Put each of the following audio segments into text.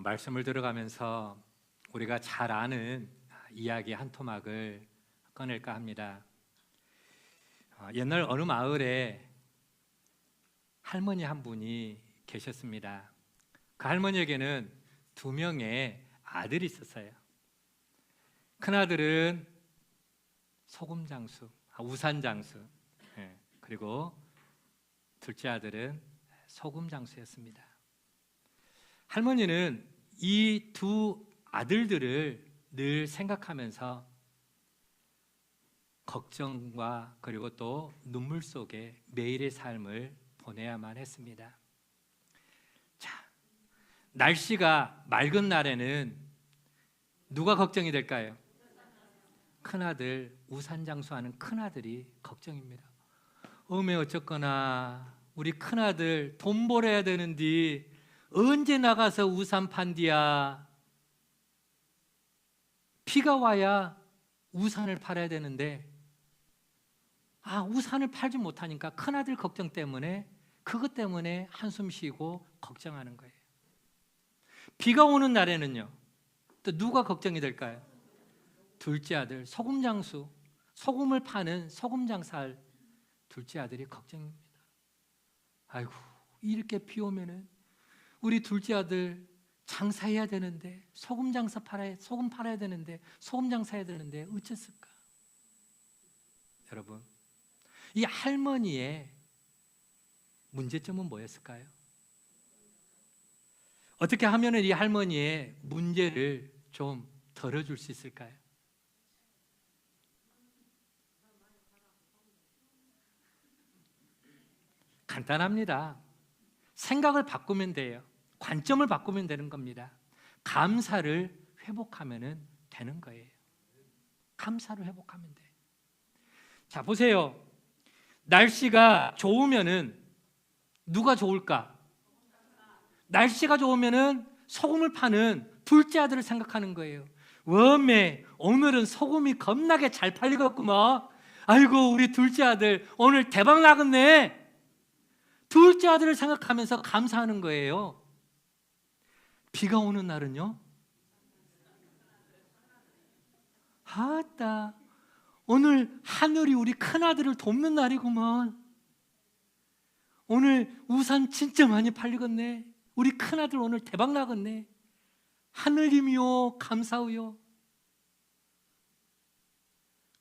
말씀을 들어가면서 우리가 잘 아는 이야기 한 토막을 꺼낼까 합니다. 옛날 어느 마을에 할머니 한 분이 계셨습니다. 그 할머니에게는 2명의 아들이 있었어요. 큰아들은 소금장수, 우산장수, 그리고 둘째 아들은 소금장수였습니다. 할머니는 이 2 아들들을 늘 생각하면서 걱정과 그리고 또 눈물 속에 매일의 삶을 보내야만 했습니다. 자, 날씨가 맑은 날에는 누가 걱정이 될까요? 큰아들, 우산장수하는 큰아들이 걱정입니다. 어쩌거나 우리 큰아들 돈 벌어야 되는데 언제 나가서 우산 판디야? 비가 와야 우산을 팔아야 되는데 우산을 팔지 못하니까 큰아들 걱정 때문에 그것 때문에 한숨 쉬고 걱정하는 거예요. 비가 오는 날에는요, 또 누가 걱정이 될까요? 둘째 아들, 소금장수, 소금을 파는 소금장사할 둘째 아들이 걱정입니다. 아이고, 이렇게 비 오면은 우리 둘째 아들 장사해야 되는데, 소금 팔아야 되는데, 소금 장사해야 되는데 어쨌을까? 여러분, 이 할머니의 문제점은 뭐였을까요? 어떻게 하면 이 할머니의 문제를 좀 덜어줄 수 있을까요? 간단합니다. 생각을 바꾸면 돼요. 관점을 바꾸면 되는 겁니다. 감사를 회복하면 되는 거예요. 감사를 회복하면 돼. 자, 보세요. 날씨가 좋으면은 누가 좋을까? 날씨가 좋으면은 소금을 파는 둘째 아들을 생각하는 거예요. 웜에 오늘은 소금이 겁나게 잘 팔리겠구먼. 아이고, 우리 둘째 아들 오늘 대박 나겠네. 둘째 아들을 생각하면서 감사하는 거예요. 비가 오는 날은요, 아따, 오늘 하늘이 우리 큰아들을 돕는 날이구먼. 오늘 우산 진짜 많이 팔리겠네. 우리 큰아들 오늘 대박 나겠네. 하늘이며 감사하여.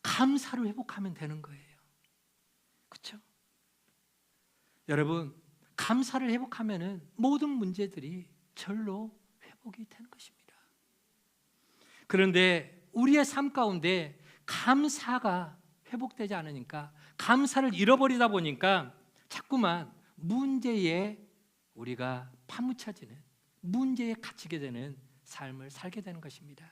감사를 회복하면 되는 거예요. 그렇죠? 여러분, 감사를 회복하면 모든 문제들이 절로 회복이 되는 것입니다. 그런데 우리의 삶 가운데 감사가 회복되지 않으니까, 감사를 잃어버리다 보니까 자꾸만 문제에 우리가 파묻혀지는, 문제에 갇히게 되는 삶을 살게 되는 것입니다.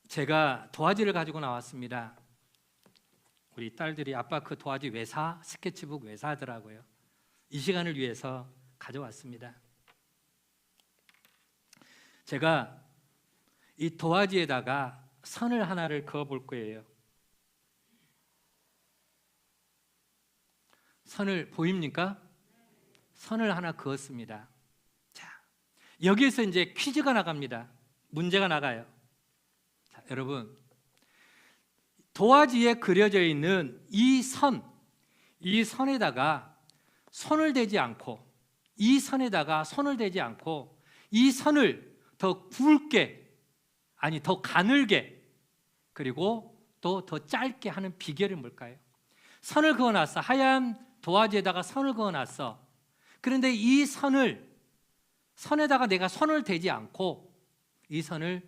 제가 도화지를 가지고 나왔습니다. 우리 딸들이 아빠 그 도화지 왜 사? 스케치북 왜 사더라고요. 이 시간을 위해서 가져왔습니다. 제가 이 도화지에다가 선을 하나를 그어 볼 거예요. 선을 보입니까? 선을 하나 그었습니다. 자, 여기에서 이제 퀴즈가 나갑니다. 문제가 나가요. 자, 여러분, 도화지에 그려져 있는 이 선에다가 손을 대지 않고, 이 선에다가 손을 대지 않고 이 선을 더 굵게, 아니 더 가늘게, 그리고 또 더 짧게 하는 비결이 뭘까요? 선을 그어놨어. 하얀 도화지에다가 선을 그어놨어. 그런데 이 선에다가 내가 손을 대지 않고 이 선을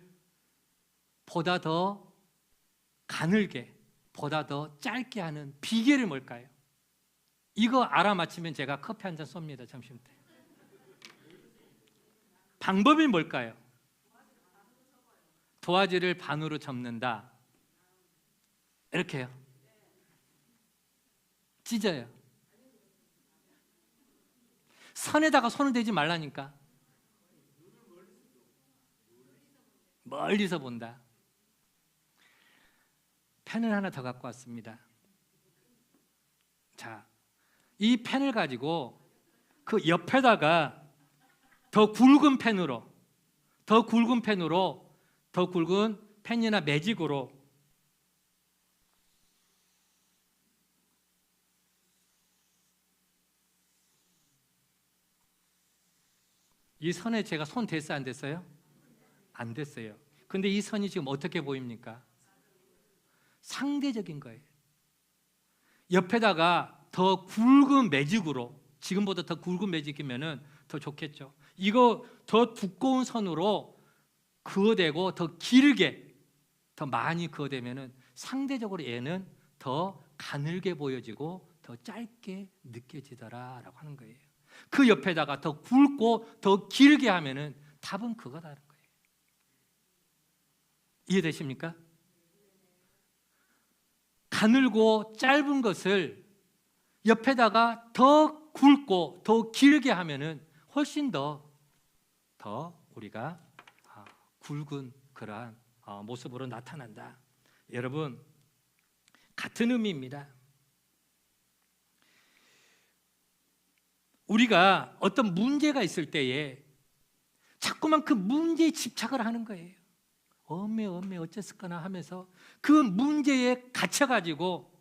보다 더 가늘게, 보다 더 짧게 하는 비결이 뭘까요? 이거 알아맞히면 제가 커피 한 잔 쏩니다. 점심때. 방법이 뭘까요? 도화지를 반으로 접는다. 이렇게요. 찢어요. 선에다가 손을 대지 말라니까. 멀리서 본다. 펜을 하나 더 갖고 왔습니다. 자, 이 펜을 가지고 그 옆에다가 더 굵은 펜으로, 더 굵은 펜으로, 더 굵은 펜이나 매직으로 이 선에 제가 손 댔어요, 안 됐어요? 안 됐어요. 근데 이 선이 지금 어떻게 보입니까? 상대적인 거예요. 옆에다가 더 굵은 매직으로, 지금보다 더 굵은 매직이면 더 좋겠죠. 이거 더 두꺼운 선으로 그어대고 더 길게, 더 많이 그어대면 상대적으로 얘는 더 가늘게 보여지고 더 짧게 느껴지더라라고 하는 거예요. 그 옆에다가 더 굵고 더 길게 하면은 답은 그거다는 거예요. 이해되십니까? 가늘고 짧은 것을 옆에다가 더 굵고 더 길게 하면은 훨씬 더 우리가 굵은 그러한 모습으로 나타난다. 여러분, 같은 의미입니다. 우리가 어떤 문제가 있을 때에 자꾸만 그 문제에 집착을 하는 거예요. 어메 어쨌을거나 하면서 그 문제에 갇혀가지고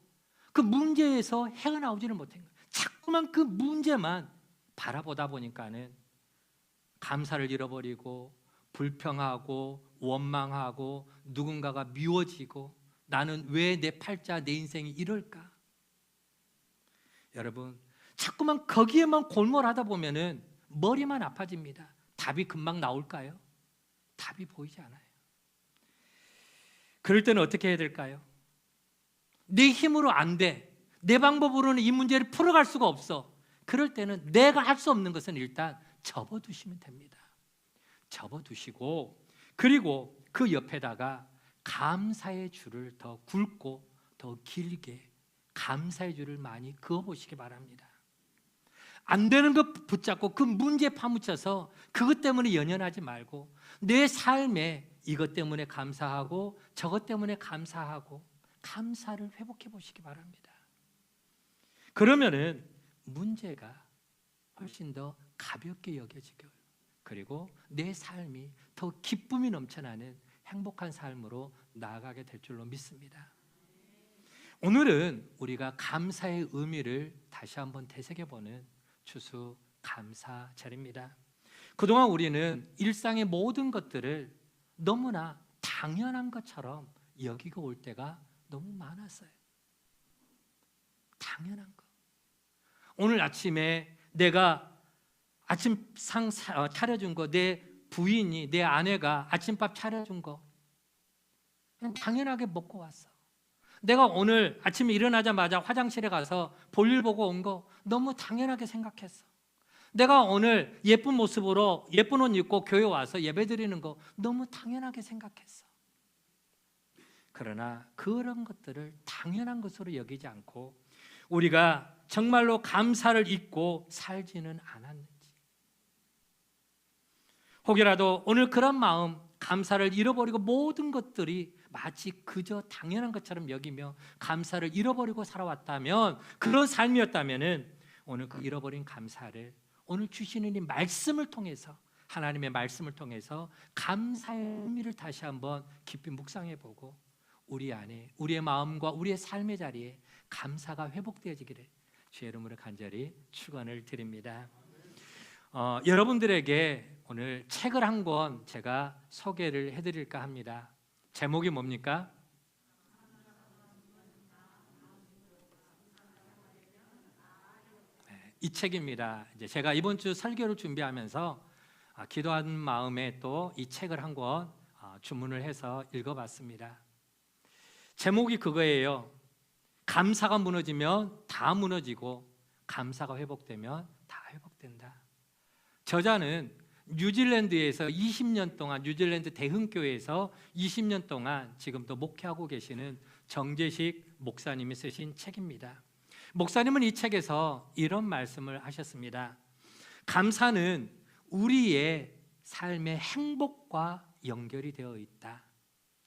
그 문제에서 헤어나오지를 못한 거예요. 자꾸만 그 문제만 바라보다 보니까는 감사를 잃어버리고 불평하고 원망하고 누군가가 미워지고 나는 왜 내 팔자 내 인생이 이럴까? 여러분, 자꾸만 거기에만 골몰하다 보면은 머리만 아파집니다. 답이 금방 나올까요? 답이 보이지 않아요. 그럴 때는 어떻게 해야 될까요? 내 힘으로 안 돼. 내 방법으로는 이 문제를 풀어갈 수가 없어. 그럴 때는 내가 할 수 없는 것은 일단 접어두시면 됩니다. 접어두시고, 그리고 그 옆에다가 감사의 줄을 더 굵고 더 길게 감사의 줄을 많이 그어보시기 바랍니다. 안 되는 것 붙잡고 그 문제에 파묻혀서 그것 때문에 연연하지 말고 내 삶에 이것 때문에 감사하고 저것 때문에 감사하고 감사를 회복해 보시기 바랍니다. 그러면은 문제가 훨씬 더 가볍게 여겨지고, 그리고 내 삶이 더 기쁨이 넘쳐나는 행복한 삶으로 나아가게 될 줄로 믿습니다. 오늘은 우리가 감사의 의미를 다시 한번 되새겨보는 추수 감사절입니다. 그동안 우리는 일상의 모든 것들을 너무나 당연한 것처럼 여기고 올 때가 너무 많았어요. 당연한 거. 오늘 아침에 내가 아침상 차려준 거, 내 부인이, 내 아내가 아침밥 차려준 거 그냥 당연하게 먹고 왔어. 내가 오늘 아침에 일어나자마자 화장실에 가서 볼일 보고 온 거 너무 당연하게 생각했어. 내가 오늘 예쁜 모습으로 예쁜 옷 입고 교회 와서 예배 드리는 거 너무 당연하게 생각했어. 그러나 그런 것들을 당연한 것으로 여기지 않고 우리가 정말로 감사를 잊고 살지는 않았는지, 혹이라도 오늘 그런 마음, 감사를 잃어버리고 모든 것들이 마치 그저 당연한 것처럼 여기며 감사를 잃어버리고 살아왔다면, 그런 삶이었다면 오늘 그 잃어버린 감사를 오늘 주시는 이 말씀을 통해서, 하나님의 말씀을 통해서 감사의 의미를 다시 한번 깊이 묵상해보고 우리 안에, 우리의 마음과 우리의 삶의 자리에 감사가 회복되어지기를 주의 이름으로 간절히 축원을 드립니다. 여러분들에게 오늘 책을 한 권 제가 소개를 해드릴까 합니다. 제목이 뭡니까? 이 책입니다. 이제 제가 이번 주 설교를 준비하면서 기도한 마음에 또 이 책을 한 권 주문을 해서 읽어봤습니다. 제목이 그거예요. 감사가 무너지면 다 무너지고 감사가 회복되면 다 회복된다. 저자는 뉴질랜드에서 20년 동안, 뉴질랜드 대흥교회에서 20년 동안 지금도 목회하고 계시는 정재식 목사님이 쓰신 책입니다. 목사님은 이 책에서 이런 말씀을 하셨습니다. 감사는 우리의 삶의 행복과 연결이 되어 있다.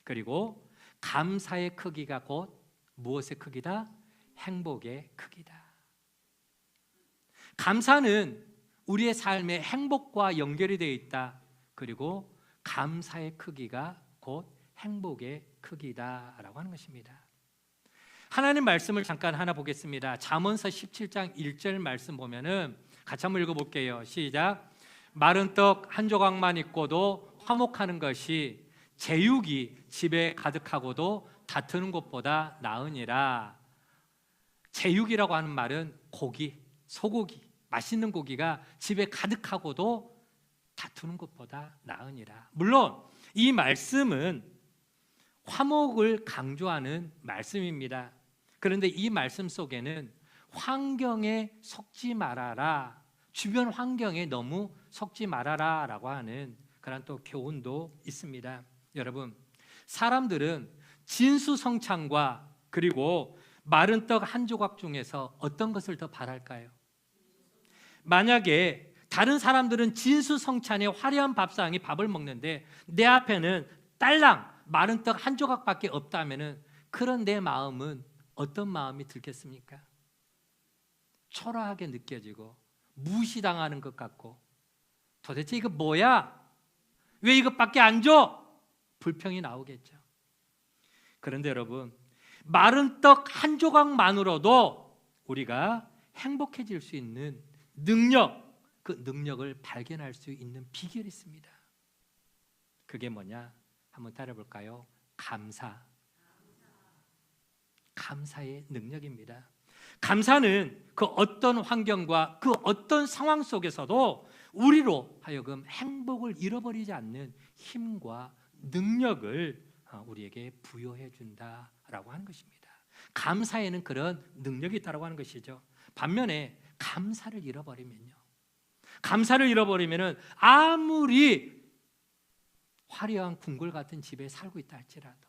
그리고 감사의 크기가 곧 무엇의 크기다? 행복의 크기다. 감사는 우리의 삶의 행복과 연결이 되어 있다. 그리고 감사의 크기가 곧 행복의 크기다라고 하는 것입니다. 하나님 말씀을 잠깐 하나 보겠습니다. 잠언서 17장 1절 말씀 보면은 같이 한번 읽어볼게요. 시작. 마른 떡 한 조각만 있고도 화목하는 것이 제육이 집에 가득하고도 다투는 것보다 나으니라. 제육이라고 하는 말은 고기, 소고기, 맛있는 고기가 집에 가득하고도 다투는 것보다 나으니라. 물론 이 말씀은 화목을 강조하는 말씀입니다. 그런데 이 말씀 속에는 환경에 속지 말아라, 주변 환경에 너무 속지 말아라 라고 하는 그런 또 교훈도 있습니다. 여러분, 사람들은 진수성찬과 그리고 마른 떡 한 조각 중에서 어떤 것을 더 바랄까요? 만약에 다른 사람들은 진수성찬에 화려한 밥상에 밥을 먹는데 내 앞에는 딸랑 마른 떡 한 조각밖에 없다면은 그런 내 마음은 어떤 마음이 들겠습니까? 초라하게 느껴지고 무시당하는 것 같고 도대체 이거 뭐야? 왜 이것밖에 안 줘? 불평이 나오겠죠. 그런데 여러분, 마른 떡 한 조각만으로도 우리가 행복해질 수 있는 능력, 그 능력을 발견할 수 있는 비결이 있습니다. 그게 뭐냐? 한번 따라볼까요? 감사의 능력입니다. 감사는 그 어떤 환경과 그 어떤 상황 속에서도 우리로 하여금 행복을 잃어버리지 않는 힘과 능력을 우리에게 부여해 준다라고 하는 것입니다. 감사에는 그런 능력이 있다고 하는 것이죠. 반면에 감사를 잃어버리면요, 감사를 잃어버리면은 아무리 화려한 궁궐 같은 집에 살고 있다 할지라도,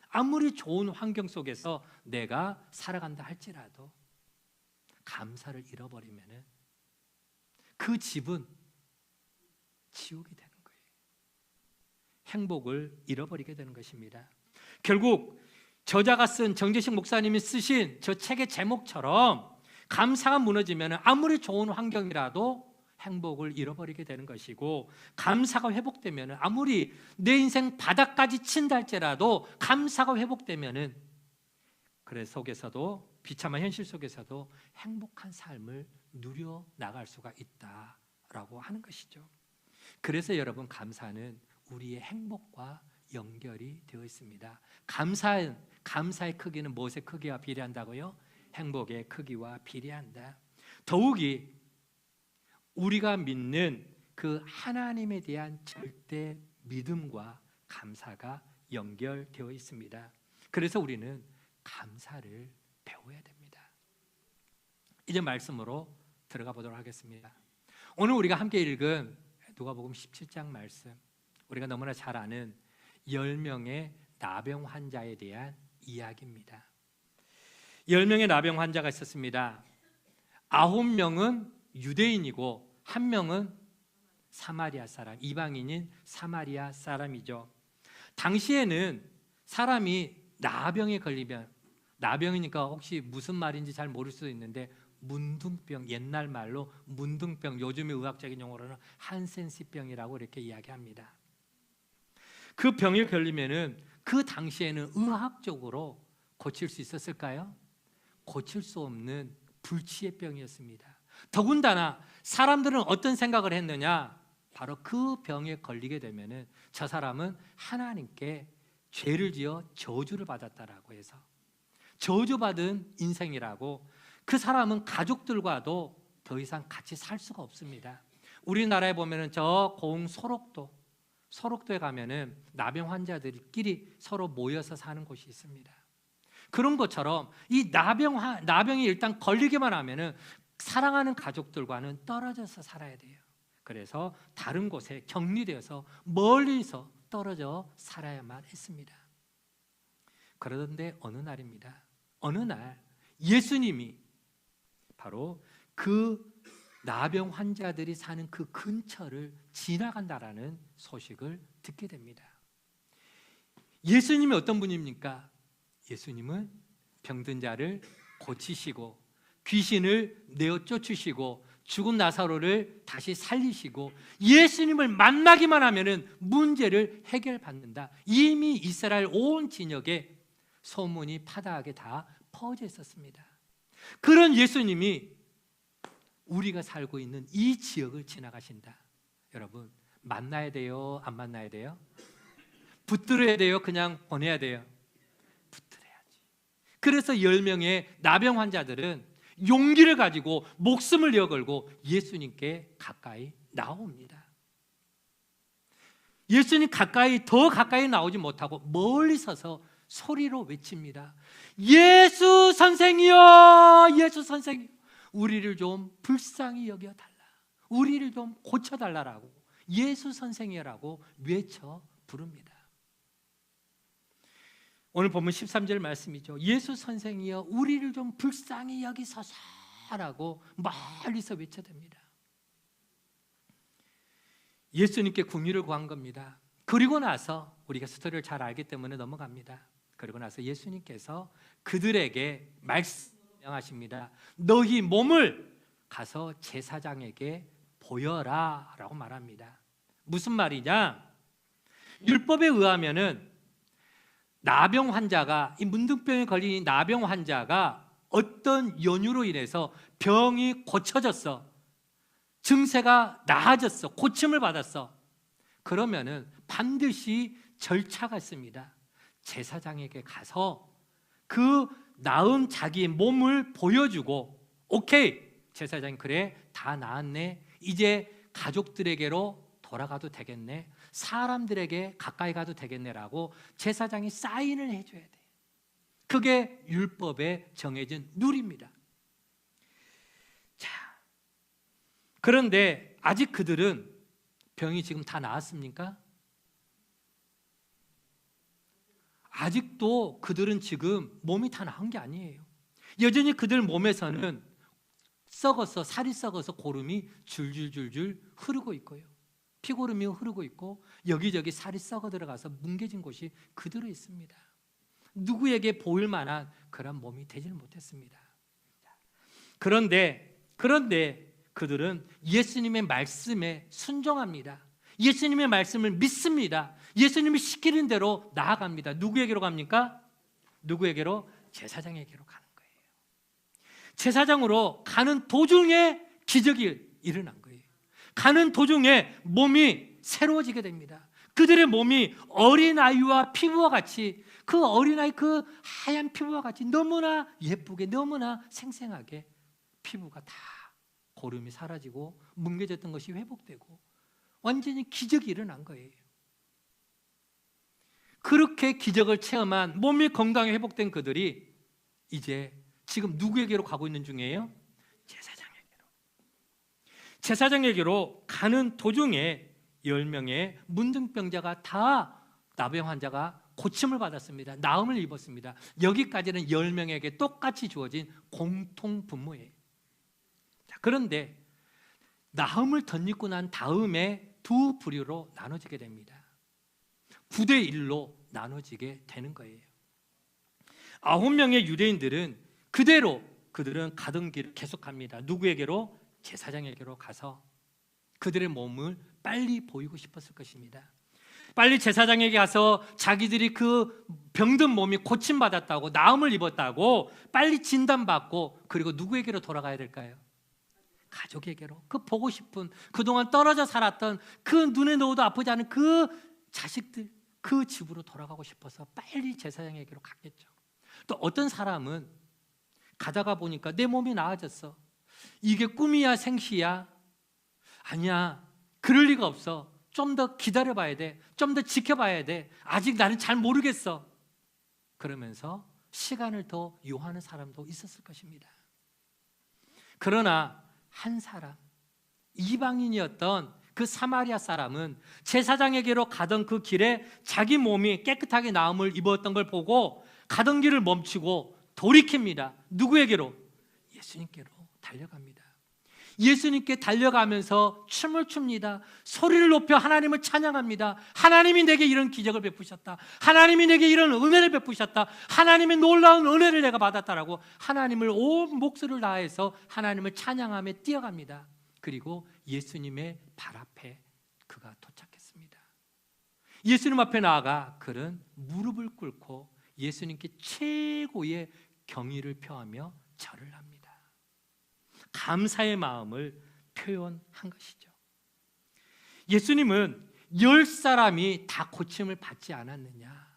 아무리 좋은 환경 속에서 내가 살아간다 할지라도 감사를 잃어버리면은 그 집은 지옥이 되는 거예요. 행복을 잃어버리게 되는 것입니다. 결국 저자가 쓴, 정재식 목사님이 쓰신 저 책의 제목처럼 감사가 무너지면 아무리 좋은 환경이라도 행복을 잃어버리게 되는 것이고, 감사가 회복되면 아무리 내 인생 바닥까지 친다 할지라도 감사가 회복되면 그 속에서도, 비참한 현실 속에서도 행복한 삶을 누려 나갈 수가 있다라고 하는 것이죠. 그래서 여러분, 감사는 우리의 행복과 연결이 되어 있습니다. 감사의 크기는 무엇의 크기와 비례한다고요? 행복의 크기와 비례한다. 더욱이 우리가 믿는 그 하나님에 대한 절대 믿음과 감사가 연결되어 있습니다. 그래서 우리는 감사를 배워야 됩니다. 이제 말씀으로 들어가 보도록 하겠습니다. 오늘 우리가 함께 읽은 누가복음 17장 말씀, 우리가 너무나 잘 아는 10명의 나병 환자에 대한 이야기입니다. 10명의 나병 환자가 있었습니다. 9명은 유대인이고 1명은 사마리아 사람, 이방인인 사마리아 사람이죠. 당시에는 사람이 나병에 걸리면, 나병이니까 혹시 무슨 말인지 잘 모를 수도 있는데 문둥병, 옛날 말로 문둥병, 요즘의 의학적인 용어로는 한센시병이라고 이렇게 이야기합니다. 그 병에 걸리면은 그 당시에는 의학적으로 고칠 수 있었을까요? 고칠 수 없는 불치의 병이었습니다. 더군다나 사람들은 어떤 생각을 했느냐? 바로 그 병에 걸리게 되면은 저 사람은 하나님께 죄를 지어 저주를 받았다라고 해서 저주받은 인생이라고, 그 사람은 가족들과도 더 이상 같이 살 수가 없습니다. 우리나라에 보면은 저 고흥 소록도에 가면은 나병 환자들끼리 서로 모여서 사는 곳이 있습니다. 그런 것처럼 이 나병이 일단 걸리기만 하면은 사랑하는 가족들과는 떨어져서 살아야 돼요. 그래서 다른 곳에 격리되어서 멀리서 떨어져 살아야만 했습니다. 그러던데 어느 날입니다. 어느 날 예수님이 바로 그 나병 환자들이 사는 그 근처를 지나간다라는 소식을 듣게 됩니다. 예수님이 어떤 분입니까? 예수님은 병든 자를 고치시고 귀신을 내어 쫓으시고 죽은 나사로를 다시 살리시고 예수님을 만나기만 하면은 문제를 해결받는다. 이미 이스라엘 온 진역에 소문이 파다하게 다 퍼져 있었습니다. 그런 예수님이 우리가 살고 있는 이 지역을 지나가신다. 여러분, 만나야 돼요? 안 만나야 돼요? 붙들어야 돼요? 그냥 보내야 돼요? 붙들어야지. 그래서 10명의 나병 환자들은 용기를 가지고 목숨을 내어걸고 예수님께 가까이 나옵니다. 예수님 더 가까이 나오지 못하고 멀리 서서 소리로 외칩니다. 예수 선생이여, 예수 선생이여, 우리를 좀 불쌍히 여겨달라, 우리를 좀 고쳐달라라고 예수 선생이여라고 외쳐 부릅니다. 오늘 보면 13절 말씀이죠. 예수 선생이여 우리를 좀 불쌍히 여기소서라고 멀리서 외쳐댑니다. 예수님께 궁유를 구한 겁니다. 그리고 나서 우리가 스토리를 잘 알기 때문에 넘어갑니다. 그리고 나서 예수님께서 그들에게 말씀하십니다. 너희 몸을 가서 제사장에게 보여라 라고 말합니다. 무슨 말이냐? 율법에 의하면은 나병 환자가, 이 문둥병에 걸린 나병 환자가 어떤 연유로 인해서 병이 고쳐졌어, 증세가 나아졌어, 고침을 받았어, 그러면은 반드시 절차가 있습니다. 제사장에게 가서 그 나은 자기 몸을 보여주고, 오케이, 제사장이 그래 다 나았네, 이제 가족들에게로 돌아가도 되겠네, 사람들에게 가까이 가도 되겠네라고 제사장이 사인을 해줘야 돼. 그게 율법에 정해진 룰입니다. 자, 그런데 아직 그들은 병이 지금 다 나았습니까? 아직도 그들은 지금 몸이 다 나은 게 아니에요. 여전히 그들 몸에서는 살이 썩어서 고름이 줄줄줄줄 흐르고 있고요, 피고름이 흐르고 있고 여기저기 살이 썩어 들어가서 뭉개진 곳이 그대로 있습니다. 누구에게 보일 만한 그런 몸이 되지를 못했습니다. 그런데 그들은 예수님의 말씀에 순종합니다. 예수님의 말씀을 믿습니다. 예수님이 시키는 대로 나아갑니다. 누구에게로 갑니까? 누구에게로? 제사장에게로 가는 거예요. 제사장으로 가는 도중에 기적이 일어난 거예요. 가는 도중에 몸이 새로워지게 됩니다. 그들의 몸이 어린아이와 피부와 같이, 그 어린아이 그 하얀 피부와 같이 너무나 예쁘게, 너무나 생생하게 피부가 다 고름이 사라지고 뭉개졌던 것이 회복되고 완전히 기적이 일어난 거예요. 그렇게 기적을 체험한, 몸이 건강히 회복된 그들이 이제 지금 누구에게로 가고 있는 중이에요? 제사장에게로 가는 도중에 10명의 문둥병자가 다, 나병 환자가 고침을 받았습니다. 나음을 입었습니다. 여기까지는 10명에게 똑같이 주어진 공통 분모예요. 그런데 나음을 덧입고 난 다음에 두 부류로 나눠지게 됩니다. 9대 1로 나눠지게 되는 거예요. 9명의 유대인들은 그대로 그들은 가던 길을 계속합니다. 누구에게로? 제사장에게로 가서 그들의 몸을 빨리 보이고 싶었을 것입니다. 빨리 제사장에게 가서 자기들이 그 병든 몸이 고침받았다고, 나음을 입었다고 빨리 진단받고, 그리고 누구에게로 돌아가야 될까요? 가족에게로. 그 보고 싶은, 그동안 떨어져 살았던 그 눈에 넣어도 아프지 않은 그 자식들, 그 집으로 돌아가고 싶어서 빨리 제사장에게로 갔겠죠. 또 어떤 사람은 가다가 보니까 내 몸이 나아졌어, 이게 꿈이야 생시야? 아니야, 그럴 리가 없어, 좀 더 기다려봐야 돼, 좀 더 지켜봐야 돼, 아직 나는 잘 모르겠어, 그러면서 시간을 더 요하는 사람도 있었을 것입니다. 그러나 한 사람, 이방인이었던 그 사마리아 사람은 제사장에게로 가던 그 길에 자기 몸이 깨끗하게 나음을 입었던 걸 보고 가던 길을 멈추고 돌이킵니다. 누구에게로? 예수님께로 달려갑니다. 예수님께 달려가면서 춤을 춥니다. 소리를 높여 하나님을 찬양합니다. 하나님이 내게 이런 기적을 베푸셨다, 하나님이 내게 이런 은혜를 베푸셨다, 하나님의 놀라운 은혜를 내가 받았다라고 하나님을 온 목소리를 다해서 하나님을 찬양하며 뛰어갑니다. 그리고 예수님의 발 앞에 그가 도착했습니다. 예수님 앞에 나아가 그는 무릎을 꿇고 예수님께 최고의 경의를 표하며 절을 합니다. 감사의 마음을 표현한 것이죠. 예수님은 10사람이 다 고침을 받지 않았느냐?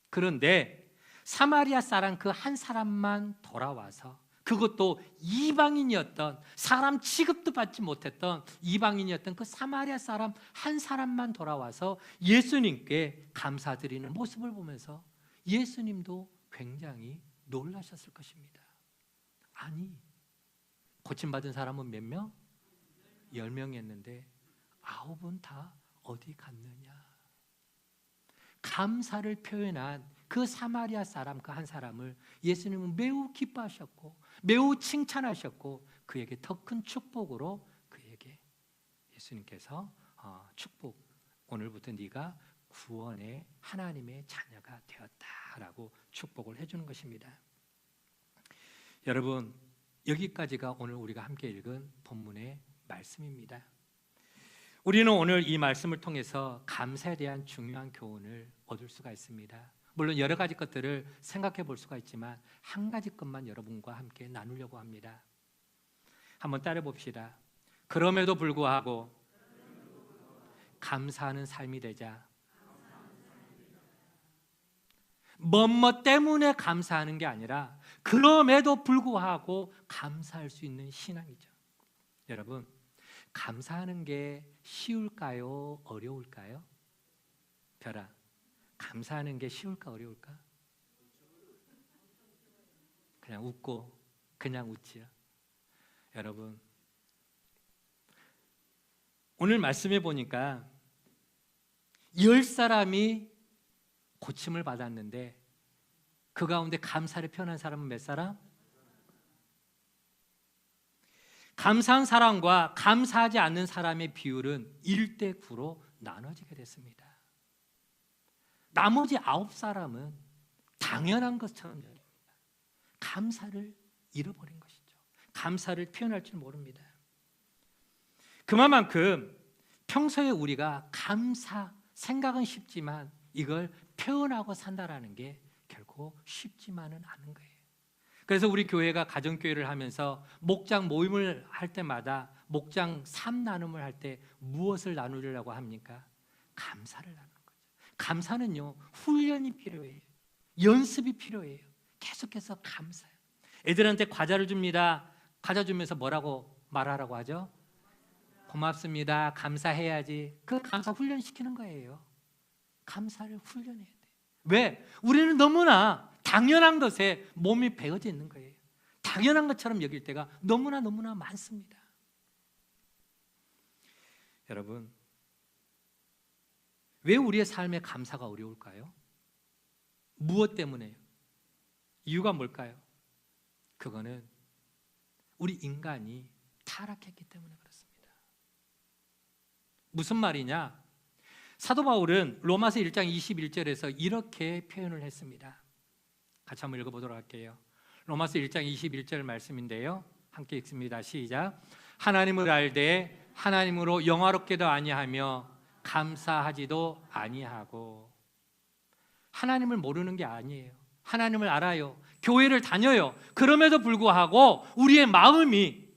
그런데 사마리아 사람 그 한 사람만 돌아와서, 그것도 이방인이었던, 사람 취급도 받지 못했던 이방인이었던 그 사마리아 사람 한 사람만 돌아와서 예수님께 감사드리는 모습을 보면서 예수님도 굉장히 놀라셨을 것입니다. 아니, 고침받은 사람은 몇 명? 10명이었는데 9은 다 어디 갔느냐? 감사를 표현한 그 사마리아 사람 그 한 사람을 예수님은 매우 기뻐하셨고 매우 칭찬하셨고 그에게 더 큰 축복으로 그에게 예수님께서 축복, 오늘부터 네가 구원의 하나님의 자녀가 되었다라고 축복을 해주는 것입니다. 여러분, 여기까지가 오늘 우리가 함께 읽은 본문의 말씀입니다. 우리는 오늘 이 말씀을 통해서 감사에 대한 중요한 교훈을 얻을 수가 있습니다. 물론 여러 가지 것들을 생각해 볼 수가 있지만 한 가지 것만 여러분과 함께 나누려고 합니다. 한번 따라 봅시다. 그럼에도 불구하고 감사하는 삶이 되자. 뭐뭐 때문에 감사하는 게 아니라 그럼에도 불구하고 감사할 수 있는 신앙이죠. 여러분, 감사하는 게 쉬울까요? 어려울까요? 별아, 감사하는 게 쉬울까 어려울까? 그냥 웃고 그냥 웃지요. 여러분, 오늘 말씀해 보니까 10사람이 고침을 받았는데 그 가운데 감사를 표현한 사람은 몇 사람? 감사한 사람과 감사하지 않는 사람의 비율은 1대9로 나눠지게 됐습니다. 나머지 9사람은 당연한 것처럼 여깁니다. 감사를 잃어버린 것이죠. 감사를 표현할 줄 모릅니다. 그만큼 평소에 우리가 감사, 생각은 쉽지만 이걸 표현하고 산다라는 게 결코 쉽지만은 않은 거예요. 그래서 우리 교회가 가정교회를 하면서 목장 모임을 할 때마다 목장 3나눔을 할 때 무엇을 나누려고 합니까? 감사를 나누는 거죠. 감사는요, 훈련이 필요해요. 연습이 필요해요. 계속해서 감사해요. 애들한테 과자를 줍니다. 과자 주면서 뭐라고 말하라고 하죠? 고맙습니다. 감사해야지. 그 감사 훈련시키는 거예요. 감사를 훈련해야 돼요. 왜? 우리는 너무나 당연한 것에 몸이 배어져 있는 거예요. 당연한 것처럼 여길 때가 너무나 많습니다. 여러분, 왜 우리의 삶에 감사가 어려울까요? 무엇 때문에요? 이유가 뭘까요? 그거는 우리 인간이 타락했기 때문에 그렇습니다. 무슨 말이냐? 사도 바울은 로마서 1장 21절에서 이렇게 표현을 했습니다. 같이 한번 읽어보도록 할게요. 로마서 1장 21절 말씀인데요, 함께 읽습니다. 시작. 하나님을 알되 하나님으로 영화롭게도 아니하며 감사하지도 아니하고. 하나님을 모르는 게 아니에요. 하나님을 알아요. 교회를 다녀요. 그럼에도 불구하고 우리의 마음이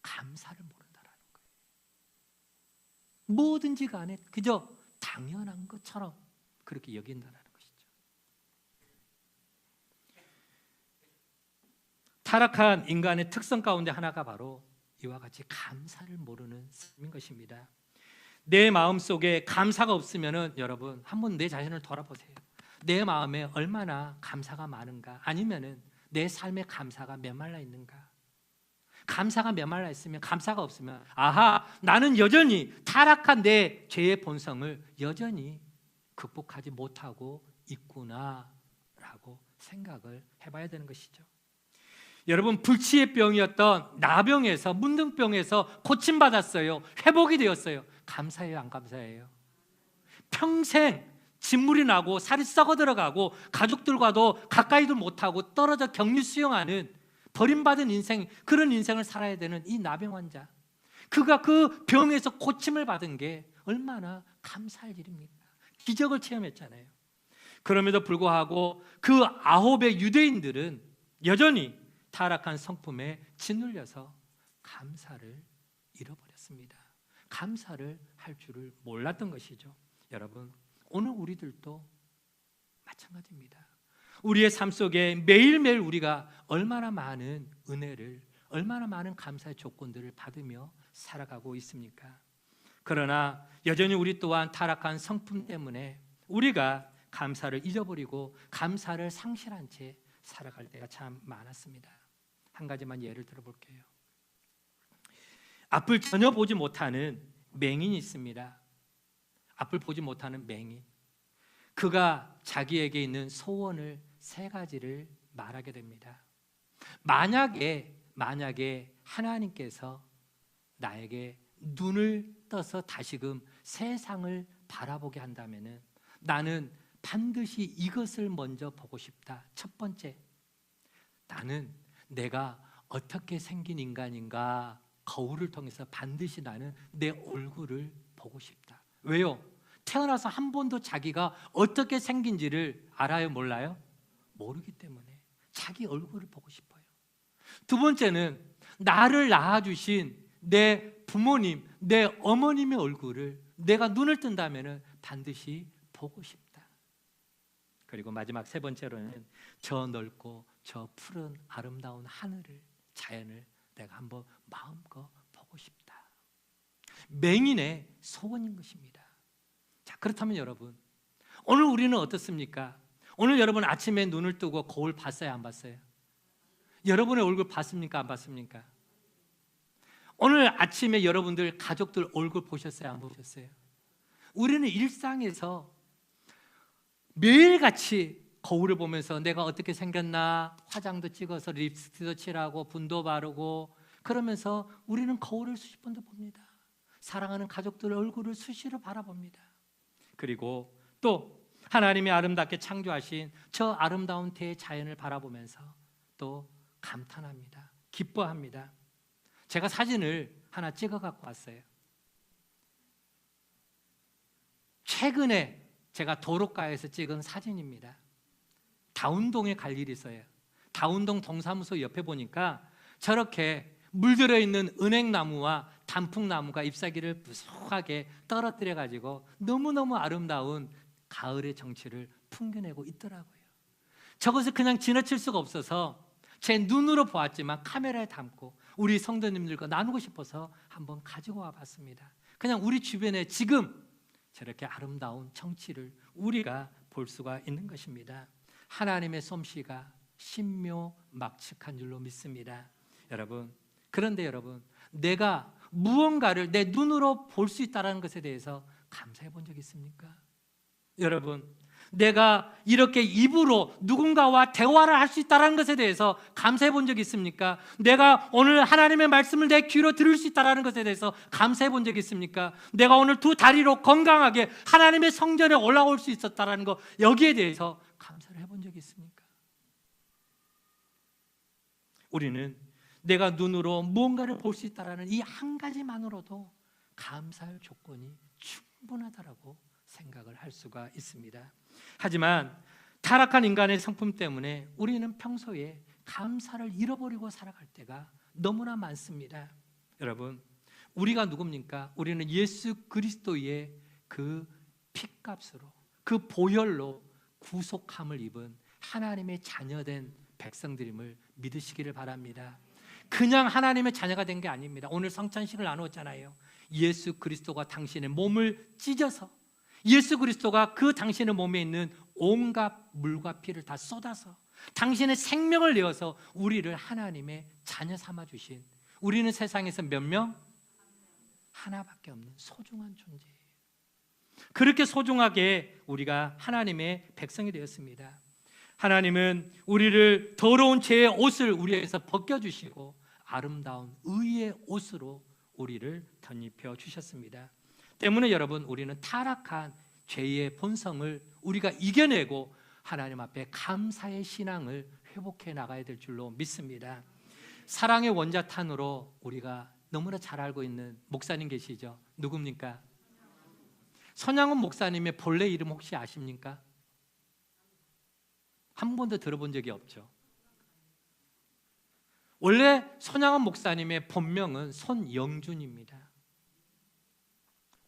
감사를 모른다라는 거예요. 뭐든지 간에 그저 당연한 것처럼 그렇게 여긴다라는 것이죠. 타락한 인간의 특성 가운데 하나가 바로 이와 같이 감사를 모르는 삶인 것입니다. 내 마음속에 감사가 없으면은 여러분 한번 내 자신을 돌아보세요. 내 마음에 얼마나 감사가 많은가? 아니면은 내 삶에 감사가 메말라 있는가? 감사가 메말라 있으면, 감사가 없으면, 아하, 나는 여전히 타락한 내 죄의 본성을 여전히 극복하지 못하고 있구나라고 생각을 해봐야 되는 것이죠. 여러분, 불치의 병이었던 나병에서, 문둥병에서 고침받았어요. 회복이 되었어요. 감사해요, 안 감사해요? 평생 진물이 나고 살이 썩어 들어가고 가족들과도 가까이도 못하고 떨어져 격리 수용하는 버림받은 인생, 그런 인생을 살아야 되는 이 나병 환자, 그가 그 병에서 고침을 받은 게 얼마나 감사할 일입니까? 기적을 체험했잖아요. 그럼에도 불구하고 그 9의 유대인들은 여전히 타락한 성품에 짓눌려서 감사를 잃어버렸습니다. 감사를 할 줄을 몰랐던 것이죠. 여러분, 오늘 우리들도 마찬가지입니다. 우리의 삶 속에 매일매일 우리가 얼마나 많은 은혜를, 얼마나 많은 감사의 조건들을 받으며 살아가고 있습니까? 그러나 여전히 우리 또한 타락한 성품 때문에 우리가 감사를 잊어버리고 감사를 상실한 채 살아갈 때가 참 많았습니다. 한 가지만 예를 들어볼게요. 앞을 전혀 보지 못하는 맹인이 있습니다. 앞을 보지 못하는 맹인. 그가 자기에게 있는 소원을 3가지를 말하게 됩니다. 만약에 하나님께서 나에게 눈을 떠서 다시금 세상을 바라보게 한다면 나는 반드시 이것을 먼저 보고 싶다. 첫 번째, 나는 내가 어떻게 생긴 인간인가 거울을 통해서 반드시 나는 내 얼굴을 보고 싶다. 왜요? 태어나서 한 번도 자기가 어떻게 생긴지를 알아요? 몰라요? 모르기 때문에 자기 얼굴을 보고 싶어요. 두 번째는 나를 낳아주신 내 부모님, 내 어머님의 얼굴을 내가 눈을 뜬다면 반드시 보고 싶다. 그리고 마지막 3번째로는 저 넓고 저 푸른 아름다운 하늘을, 자연을 내가 한번 마음껏 보고 싶다. 맹인의 소원인 것입니다. 자, 그렇다면 여러분, 오늘 우리는 어떻습니까? 오늘 여러분 아침에 눈을 뜨고 거울 봤어요? 안 봤어요? 여러분의 얼굴 봤습니까? 안 봤습니까? 오늘 아침에 여러분들 가족들 얼굴 보셨어요? 안 보셨어요? 우리는 일상에서 매일같이 거울을 보면서 내가 어떻게 생겼나, 화장도 찍어서 립스틱도 칠하고 분도 바르고 그러면서 우리는 거울을 수십 번도 봅니다. 사랑하는 가족들 얼굴을 수시로 바라봅니다. 그리고 또 하나님이 아름답게 창조하신 저 아름다운 대자연을 바라보면서 또 감탄합니다. 기뻐합니다. 제가 사진을 하나 찍어 갖고 왔어요. 최근에 제가 도로가에서 찍은 사진입니다. 다운동에 갈 일이 있어요. 다운동 동사무소 옆에 보니까 저렇게 물들어 있는 은행나무와 단풍나무가 잎사귀를 부수하게 떨어뜨려 가지고 너무너무 아름다운 가을의 정취를 풍겨내고 있더라고요. 저것을 그냥 지나칠 수가 없어서 제 눈으로 보았지만 카메라에 담고 우리 성도님들과 나누고 싶어서 한번 가지고 와봤습니다. 그냥 우리 주변에 지금 저렇게 아름다운 정취를 우리가 볼 수가 있는 것입니다. 하나님의 솜씨가 신묘막측한 줄로 믿습니다. 여러분, 그런데 여러분, 내가 무언가를 내 눈으로 볼 수 있다는 것에 대해서 감사해 본 적 있습니까? 여러분, 내가 이렇게 입으로 누군가와 대화를 할 수 있다는 것에 대해서 감사해 본 적 있습니까? 내가 오늘 하나님의 말씀을 내 귀로 들을 수 있다는 것에 대해서 감사해 본 적 있습니까? 내가 오늘 2 다리로 건강하게 하나님의 성전에 올라올 수 있었다는 것, 여기에 대해서 감사를 해본 적이 있습니까? 우리는 내가 눈으로 무언가를 볼 수 있다는 이 한 가지만으로도 감사할 조건이 충분하다라고 생각을 할 수가 있습니다. 하지만 타락한 인간의 성품 때문에 우리는 평소에 감사를 잃어버리고 살아갈 때가 너무나 많습니다. 여러분, 우리가 누굽니까? 우리는 예수 그리스도의 그 피값으로, 그 보혈로 구속함을 입은 하나님의 자녀된 백성들임을 믿으시기를 바랍니다. 그냥 하나님의 자녀가 된 게 아닙니다. 오늘 성찬식을 나누었잖아요. 예수 그리스도가 당신의 몸을 찢어서, 예수 그리스도가 그 당신의 몸에 있는 온갖 물과 피를 다 쏟아서 당신의 생명을 내어서 우리를 하나님의 자녀 삼아 주신, 우리는 세상에서 몇 명? 하나밖에 없는 소중한 존재예요. 그렇게 소중하게 우리가 하나님의 백성이 되었습니다. 하나님은 우리를 더러운 죄의 옷을 우리에게서 벗겨주시고 아름다운 의의 옷으로 우리를 덧입혀 주셨습니다. 때문에 여러분, 우리는 타락한 죄의 본성을 우리가 이겨내고 하나님 앞에 감사의 신앙을 회복해 나가야 될 줄로 믿습니다. 사랑의 원자탄으로 우리가 너무나 잘 알고 있는 목사님 계시죠? 누굽니까? 손양원 목사님의 본래 이름 혹시 아십니까? 한 번도 들어본 적이 없죠. 원래 손양원 목사님의 본명은 손영준입니다.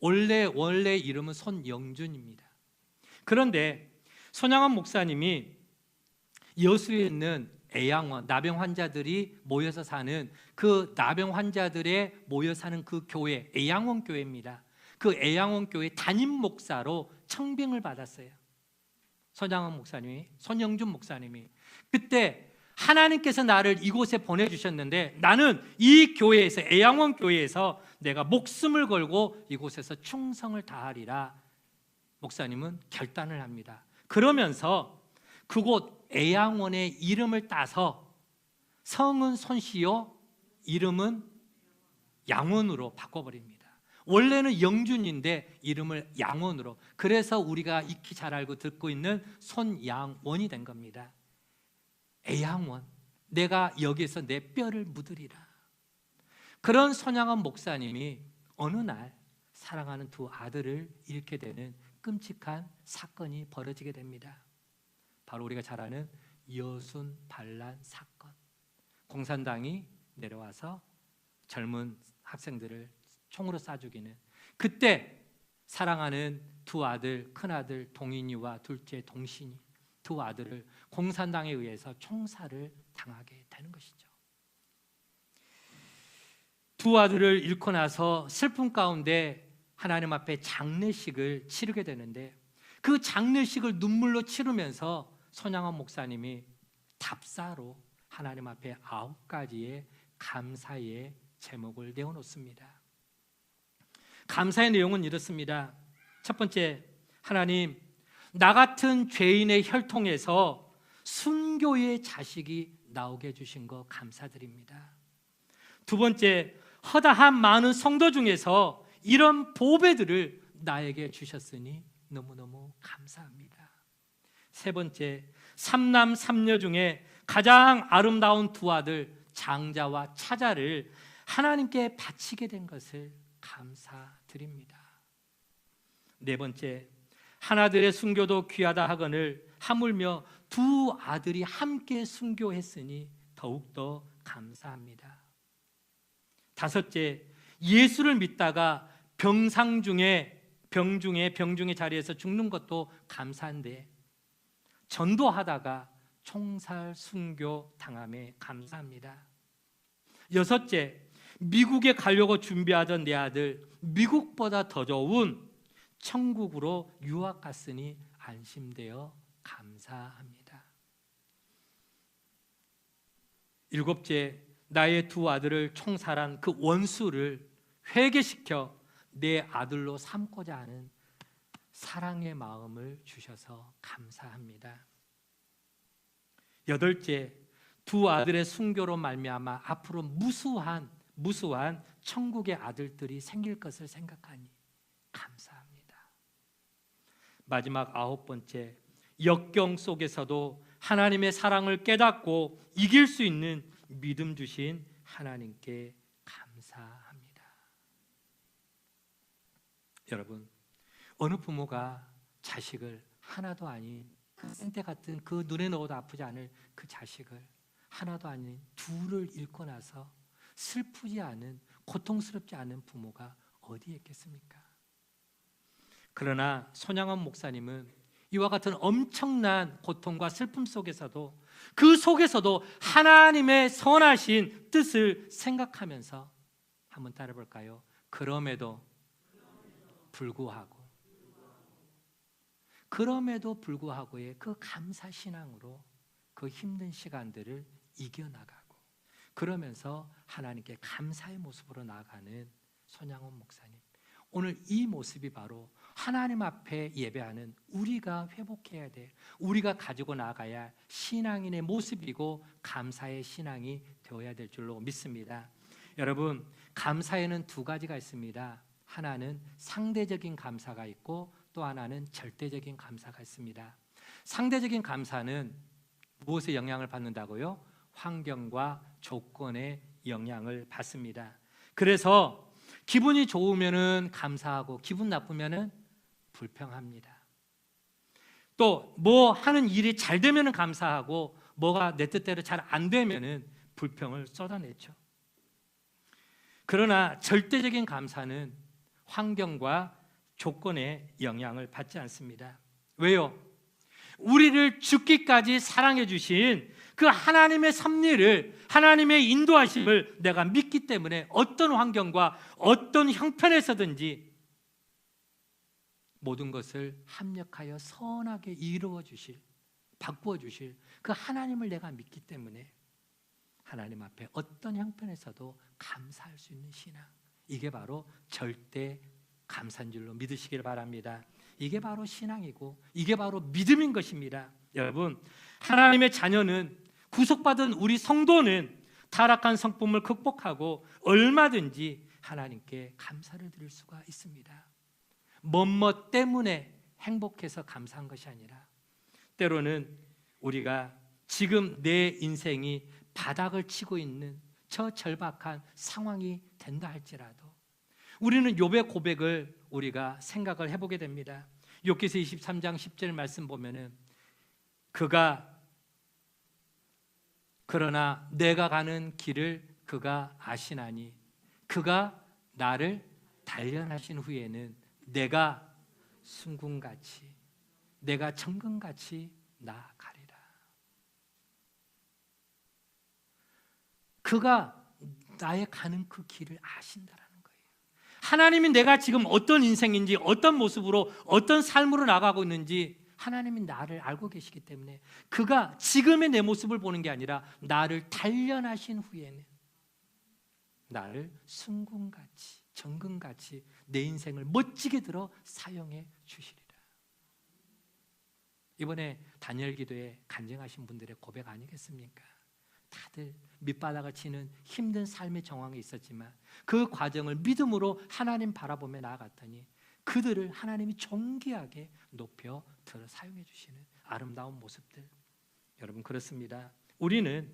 원래 이름은 손영준입니다. 그런데 손양원 목사님이 여수에 있는 애양원, 나병 환자들이 모여서 사는 그 나병 환자들의 모여 사는 그 교회, 애양원 교회입니다. 그 애양원 교회 담임 목사로 청빙을 받았어요. 손양원 목사님이, 손영준 목사님이. 그때 하나님께서 나를 이곳에 보내주셨는데 나는 이 교회에서, 애양원 교회에서 내가 목숨을 걸고 이곳에서 충성을 다하리라 목사님은 결단을 합니다. 그러면서 그곳 애양원의 이름을 따서 성은 손씨요 이름은 양원으로 바꿔버립니다. 원래는 영준인데 이름을 양원으로, 그래서 우리가 익히 잘 알고 듣고 있는 손양원이 된 겁니다. 애양원, 내가 여기서 내 뼈를 묻으리라. 그런 손양원 목사님이 어느 날 사랑하는 두 아들을 잃게 되는 끔찍한 사건이 벌어지게 됩니다. 바로 우리가 잘 아는 여순 반란 사건. 공산당이 내려와서 젊은 학생들을 총으로 쏴 죽이는, 그때 사랑하는 두 아들, 큰아들 동인이와 둘째 동신이 두 아들을 공산당에 의해서 총살을 당하게 되는 것이죠. 두 아들을 잃고 나서 슬픔 가운데 하나님 앞에 장례식을 치르게 되는데 그 장례식을 눈물로 치르면서 손양원 목사님이 답사로 하나님 앞에 9가지의 감사의 제목을 내어놓습니다. 감사의 내용은 이렇습니다. 첫 번째, 하나님, 나 같은 죄인의 혈통에서 순교의 자식이 나오게 해주신 거 감사드립니다. 두 번째, 허다한 많은 성도 중에서 이런 보배들을 나에게 주셨으니 너무너무 감사합니다. 세 번째, 삼남 삼녀 중에 가장 아름다운 두 아들 장자와 차자를 하나님께 바치게 된 것을 감사드립니다. 네 번째, 하나들의 순교도 귀하다 하거늘 하물며 두 아들이 함께 순교했으니 더욱더 감사합니다. 다섯째, 예수를 믿다가 병 중에 자리에서 죽는 것도 감사한데 전도하다가 총살 순교 당함에 감사합니다. 여섯째, 미국에 가려고 준비하던 내 아들 미국보다 더 좋은 천국으로 유학 갔으니 안심되어 감사합니다. 일곱째, 나의 두 아들을 총살한 그 원수를 회개시켜 내 아들로 삼고자 하는 사랑의 마음을 주셔서 감사합니다. 여덟째, 두 아들의 순교로 말미암아 앞으로 무수한 천국의 아들들이 생길 것을 생각하니 감사합니다. 마지막 9번째, 역경 속에서도 하나님의 사랑을 깨닫고 이길 수 있는 믿음 주신 하나님께 감사합니다. 여러분, 어느 부모가 자식을 하나도 아닌 생태 같은 그 눈에 넣어도 아프지 않을 그 자식을 하나도 아닌 둘을 잃고 나서 슬프지 않은, 고통스럽지 않은 부모가 어디에 있겠습니까? 그러나 손양원 목사님은 이와 같은 엄청난 고통과 슬픔 속에서도, 그 속에서도 하나님의 선하신 뜻을 생각하면서, 한번 따라 볼까요? 그럼에도 불구하고의 그 감사 신앙으로 그 힘든 시간들을 이겨나가고, 그러면서 하나님께 감사의 모습으로 나아가는 손양원 목사님. 오늘 이 모습이 바로 하나님 앞에 예배하는 우리가 회복해야 될, 우리가 가지고 나가야 할 신앙인의 모습이고 감사의 신앙이 되어야 될 줄로 믿습니다. 여러분, 감사에는 두 가지가 있습니다. 하나는 상대적인 감사가 있고 또 하나는 절대적인 감사가 있습니다. 상대적인 감사는 무엇에 영향을 받는다고요? 환경과 조건에 영향을 받습니다. 그래서 기분이 좋으면은 감사하고 기분 나쁘면은 불평합니다. 또 뭐 하는 일이 잘 되면은 감사하고 뭐가 내 뜻대로 잘 안 되면은 불평을 쏟아내죠. 그러나 절대적인 감사는 환경과 조건에 영향을 받지 않습니다. 왜요? 우리를 죽기까지 사랑해 주신 그 하나님의 섭리를, 하나님의 인도하심을 내가 믿기 때문에 어떤 환경과 어떤 형편에서든지 모든 것을 합력하여 선하게 이루어 주실, 바꾸어 주실 그 하나님을 내가 믿기 때문에 하나님 앞에 어떤 형편에서도 감사할 수 있는 신앙, 이게 바로 절대 감사인 줄로 믿으시길 바랍니다. 이게 바로 신앙이고 이게 바로 믿음인 것입니다. 여러분, 하나님의 자녀는, 구속받은 우리 성도는 타락한 성품을 극복하고 얼마든지 하나님께 감사를 드릴 수가 있습니다. 뭐뭐 때문에 행복해서 감사한 것이 아니라 때로는 우리가 지금 내 인생이 바닥을 치고 있는 저 절박한 상황이 된다 할지라도 우리는 욥의 고백을 우리가 생각을 해보게 됩니다. 욥기서 23장 10절 말씀 보면은 그러나 내가 가는 길을 그가 아시나니 그가 나를 단련하신 후에는 내가 순금같이, 내가 정금같이 나아가리라. 그가 나의 가는 그 길을 아신다라는 거예요. 하나님이 내가 지금 어떤 인생인지, 어떤 모습으로, 어떤 삶으로 나가고 있는지 하나님이 나를 알고 계시기 때문에 그가 지금의 내 모습을 보는 게 아니라 나를 단련하신 후에는 나를 순금같이, 정금같이 내 인생을 멋지게 들어 사용해 주시리라. 이번에 다니엘 기도에 간증하신 분들의 고백 아니겠습니까? 다들 밑바닥을 치는 힘든 삶의 정황이 있었지만 그 과정을 믿음으로 하나님 바라보며 나아갔더니 그들을 하나님이 존귀하게 높여 들어 사용해 주시는 아름다운 모습들. 여러분, 그렇습니다. 우리는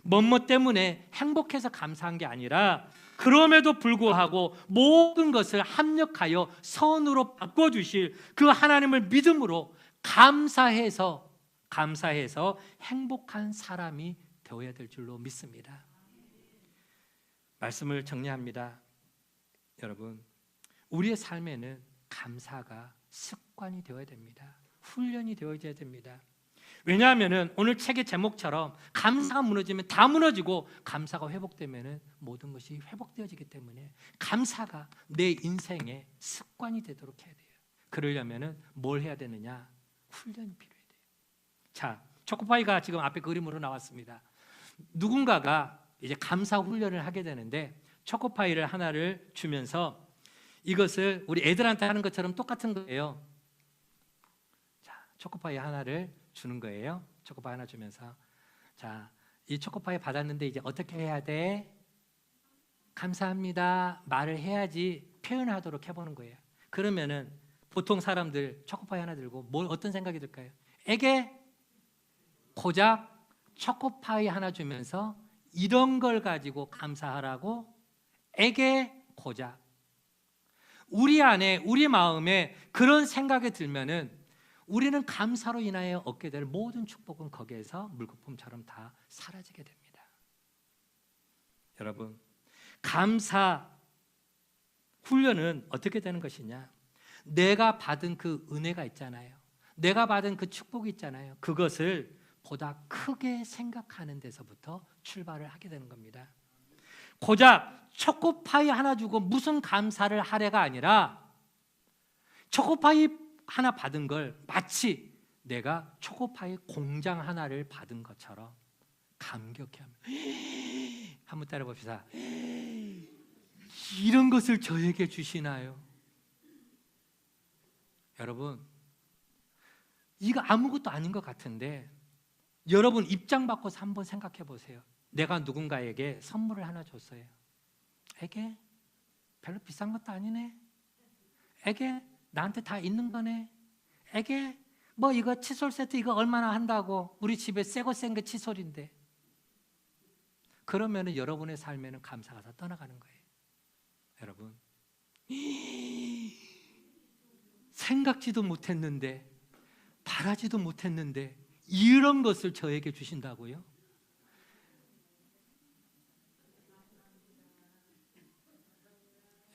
뭐뭐 때문에 행복해서 감사한 게 아니라 그럼에도 불구하고 모든 것을 합력하여 선으로 바꿔주실 그 하나님을 믿음으로 감사해서 행복한 사람이 되어야 될 줄로 믿습니다. 말씀을 정리합니다. 여러분, 우리의 삶에는 감사가 습관이 되어야 됩니다. 훈련이 되어야 됩니다. 왜냐하면 오늘 책의 제목처럼 감사가 무너지면 다 무너지고 감사가 회복되면 모든 것이 회복되어지기 때문에 감사가 내 인생의 습관이 되도록 해야 돼요. 그러려면 뭘 해야 되느냐? 훈련이 필요해야 돼요. 자, 초코파이가 지금 앞에 그림으로 나왔습니다. 누군가가 이제 감사 훈련을 하게 되는데 초코파이를 하나를 주면서 이것을 우리 애들한테 하는 것처럼 똑같은 거예요. 자, 초코파이 하나를 주는 거예요. 초코파이 하나 주면서 자, 이 초코파이 받았는데 이제 어떻게 해야 돼? 감사합니다 말을 해야지 표현하도록 해보는 거예요. 그러면은 보통 사람들 초코파이 하나 들고 어떤 생각이 들까요? 에게 고작 초코파이 하나 주면서 이런 걸 가지고 감사하라고? 에게 고작. 우리 안에, 우리 마음에 그런 생각이 들면은 우리는 감사로 인하여 얻게 될 모든 축복은 거기에서 물거품처럼 다 사라지게 됩니다. 여러분, 감사 훈련은 어떻게 되는 것이냐? 내가 받은 그 은혜가 있잖아요. 내가 받은 그 축복이 있잖아요. 그것을 보다 크게 생각하는 데서부터 출발을 하게 되는 겁니다. 고작 초코파이 하나 주고 무슨 감사를 하래가 아니라 초코파이 하나 받은 걸 마치 내가 초코파이 공장 하나를 받은 것처럼 감격해하며 한번 따라봅시다. 이런 것을 저에게 주시나요? 여러분, 이거 아무것도 아닌 것 같은데 여러분 입장 바꿔서 한번 생각해 보세요. 내가 누군가에게 선물을 하나 줬어요. 에게 별로 비싼 것도 아니네. 에게 나한테 다 있는 거네. 에게 뭐 이거 칫솔 세트 이거 얼마나 한다고 우리 집에 새거 센 게 칫솔인데. 그러면은 여러분의 삶에는 감사가 다 떠나가는 거예요. 여러분, 생각지도 못했는데, 바라지도 못했는데 이런 것을 저에게 주신다고요?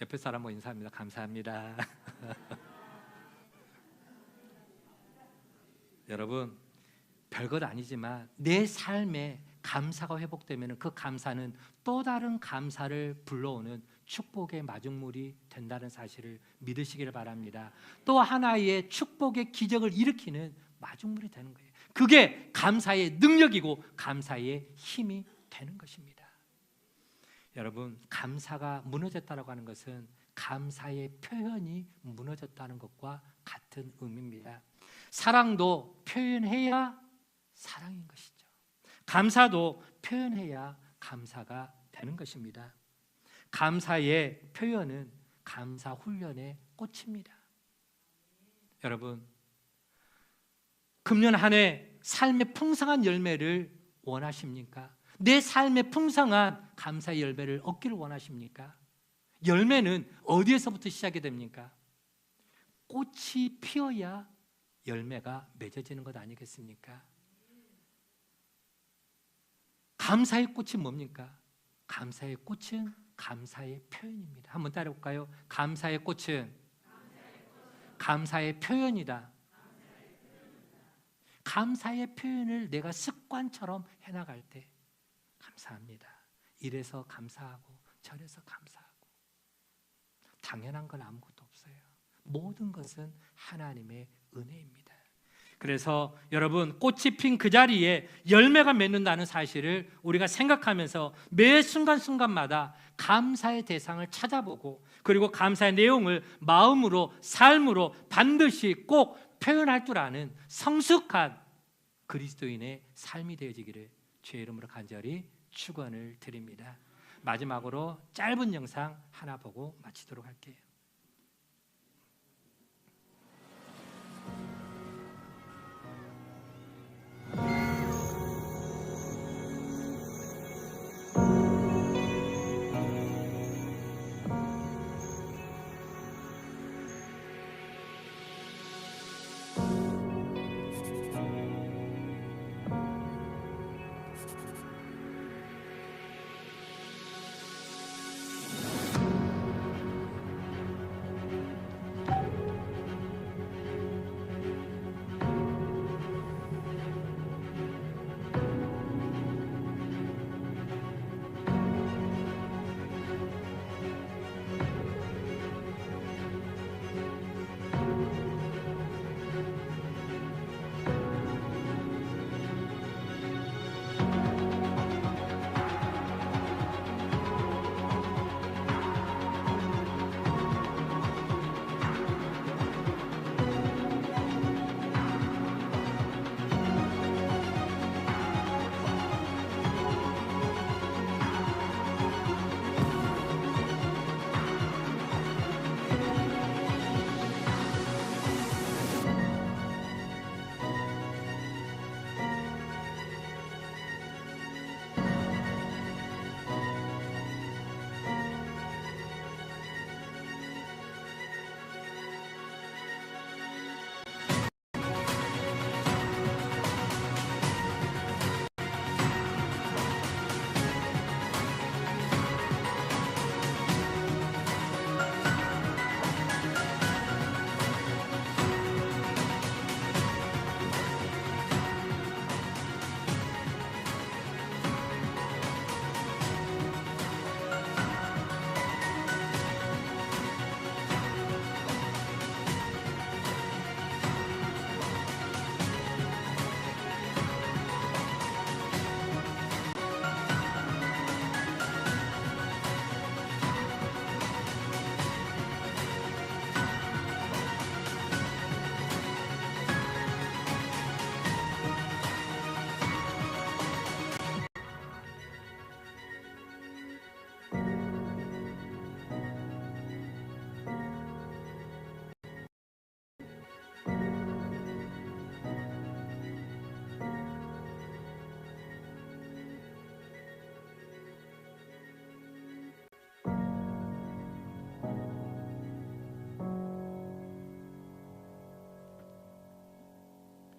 옆에 사람과 인사합니다. 감사합니다. 여러분, 별것 아니지만 내 삶에 감사가 회복되면 그 감사는 또 다른 감사를 불러오는 축복의 마중물이 된다는 사실을 믿으시기를 바랍니다. 또 하나의 축복의 기적을 일으키는 마중물이 되는 거예요. 그게 감사의 능력이고 감사의 힘이 되는 것입니다. 여러분, 감사가 무너졌다고 하는 것은 감사의 표현이 무너졌다는 것과 같은 의미입니다. 사랑도 표현해야 사랑인 것이죠. 감사도 표현해야 감사가 되는 것입니다. 감사의 표현은 감사 훈련의 꽃입니다. 여러분, 금년 한 해 삶의 풍성한 열매를 원하십니까? 내 삶의 풍성한 감사의 열매를 얻기를 원하십니까? 열매는 어디에서부터 시작이 됩니까? 꽃이 피어야 열매가 맺어지는 것 아니겠습니까? 감사의 꽃이 뭡니까? 감사의 꽃은 감사의 표현입니다. 한번 따라해볼까요? 감사의 꽃은 감사의 표현이다. 감사의 표현을 내가 습관처럼 해나갈 때 감사합니다. 이래서 감사하고 저래서 감사하고 당연한 건 아무것도 없어요. 모든 것은 하나님의 은혜입니다. 그래서 여러분, 꽃이 핀 그 자리에 열매가 맺는다는 사실을 우리가 생각하면서 매 순간순간마다 감사의 대상을 찾아보고 그리고 감사의 내용을 마음으로 삶으로 반드시 꼭 표현할 줄 아는 성숙한 그리스도인의 삶이 되어지기를 주의 이름으로 간절히 축원을 드립니다. 마지막으로 짧은 영상 하나 보고 마치도록 할게요.